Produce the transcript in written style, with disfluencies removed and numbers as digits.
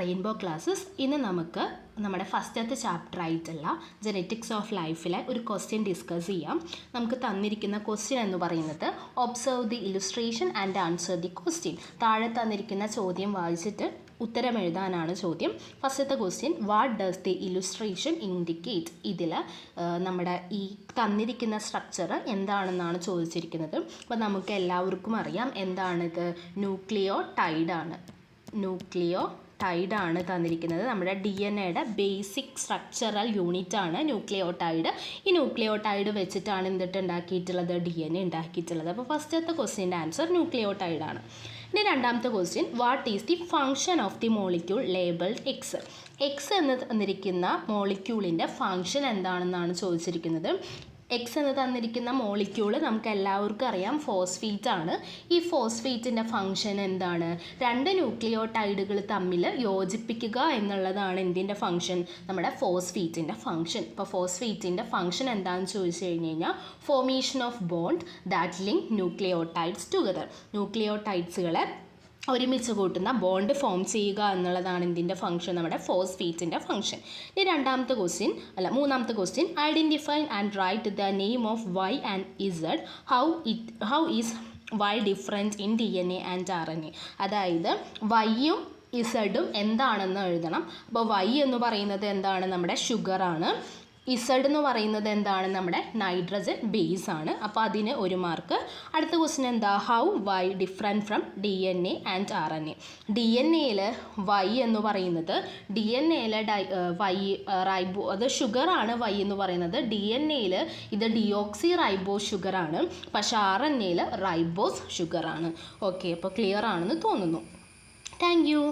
Rainbow classes. ഇന്ന് നമുക്ക് നമ്മുടെ ഫസ്റ്റത്തെ ചാപ്റ്റർ ആയിട്ടുള്ള ജെനറ്റിക്സ് ഓഫ് ലൈഫിലെ ഒരു ക്വസ്റ്റ്യൻ ഡിസ്കസ് ചെയ്യാം. നമുക്ക് തന്നിരിക്കുന്ന ക്വസ്റ്റ്യൻ എന്ന് പറയുന്നത് observe the illustration and answer the question. താഴെ തന്നിരിക്കുന്ന ചോദ്യം വായിച്ചിട്ട് ഉത്തരം എഴുതാനാണ് ചോദ്യം. ഫസ്റ്റത്തെ question, what does the illustration indicate? ഇതിൽ നമ്മുടെ ഈ തന്നിരിക്കുന്ന സ്ട്രക്ചർ എന്താണെന്നാണ് ചോദിച്ചിരിക്കുന്നത്. അപ്പോൾ നമുക്ക് എല്ലാവർക്കും അറിയാം എന്താണിത്. ന്യൂക്ലിയോടൈഡാണ് തന്നിരിക്കുന്നത്. നമ്മുടെ DNA ബേസിക് സ്ട്രക്ചറൽ യൂണിറ്റാണ് ന്യൂക്ലിയോടൈഡ്. ഈ ന്യൂക്ലിയോടൈഡ് വെച്ചിട്ടാണ് എന്തിട്ട് ഉണ്ടാക്കിയിട്ടുള്ളത്, DNA ഉണ്ടാക്കിയിട്ടുള്ളത്. അപ്പോൾ ഫസ്റ്റത്തെ ക്വസ്റ്റ്യൻ്റെ ആൻസർ ന്യൂക്ലിയോടൈഡാണ്. ഇനി രണ്ടാമത്തെ question, what is the function of the molecule labelled X? X എന്ന് തന്നിരിക്കുന്ന മോളിക്യൂളിൻ്റെ ഫങ്ഷൻ എന്താണെന്നാണ് ചോദിച്ചിരിക്കുന്നത്. എക്സ് എന്ന് തന്നിരിക്കുന്ന മോളിക്യൂള് നമുക്ക് എല്ലാവർക്കും അറിയാം ഫോസ്ഫേറ്റ് ആണ്. ഈ ഫോസ്ഫേറ്റിൻ്റെ ഫങ്ഷൻ എന്താണ്? രണ്ട് ന്യൂക്ലിയോടൈഡുകൾ തമ്മിൽ യോജിപ്പിക്കുക എന്നുള്ളതാണ് എന്തിൻ്റെ ഫങ്ഷൻ, നമ്മുടെ ഫോസ്ഫേറ്റിൻ്റെ ഫങ്ഷൻ. ഇപ്പോൾ ഫോസ്ഫേറ്റിൻ്റെ ഫങ്ഷൻ എന്താണെന്ന് ചോദിച്ചു കഴിഞ്ഞ് കഴിഞ്ഞാൽ formation of bond that link nucleotides together. ന്യൂക്ലിയോടൈഡ്സുകളെ ഒരുമിച്ച് കൂട്ടുന്ന ബോണ്ട് ഫോം ചെയ്യുക എന്നുള്ളതാണ് ഇതിൻ്റെ ഫംഗ്ഷൻ, നമ്മുടെ ഫോസ്ഫേറ്റിൻ്റെ ഫംഗ്ഷൻ. ഇനി മൂന്നാമത്തെ question, identify and write the name of Y and Z. How is Y difference in DNA and RNA? അതായത് വൈയും ഇസഡും എന്താണെന്ന് എഴുതണം. അപ്പോൾ വൈ എന്ന് പറയുന്നത് എന്താണ്, നമ്മുടെ ഷുഗറാണ്. ഇസഡ് എന്ന് പറയുന്നത് എന്താണ്, നമ്മുടെ നൈട്രജൻ ബേസ് ആണ്. അപ്പോൾ അതിന് ഒരു മാർക്ക്. അടുത്ത ക്വസ്റ്റ്യൻ എന്താ, how why different from DNA and RNA? DNAയിൽ വൈ എന്ന് പറയുന്നത് DNAയിൽ അത് ഷുഗറാണ്. വൈ എന്ന് പറയുന്നത് DNAയിൽ ഇത് ഡിയോക്സി റൈബോസ് ഷുഗറാണ്, പക്ഷേ RNAയിൽ റൈബോസ് ഷുഗറാണ്. ഓക്കെ, അപ്പോൾ ക്ലിയർ ആണെന്ന് തോന്നുന്നു. Thank you.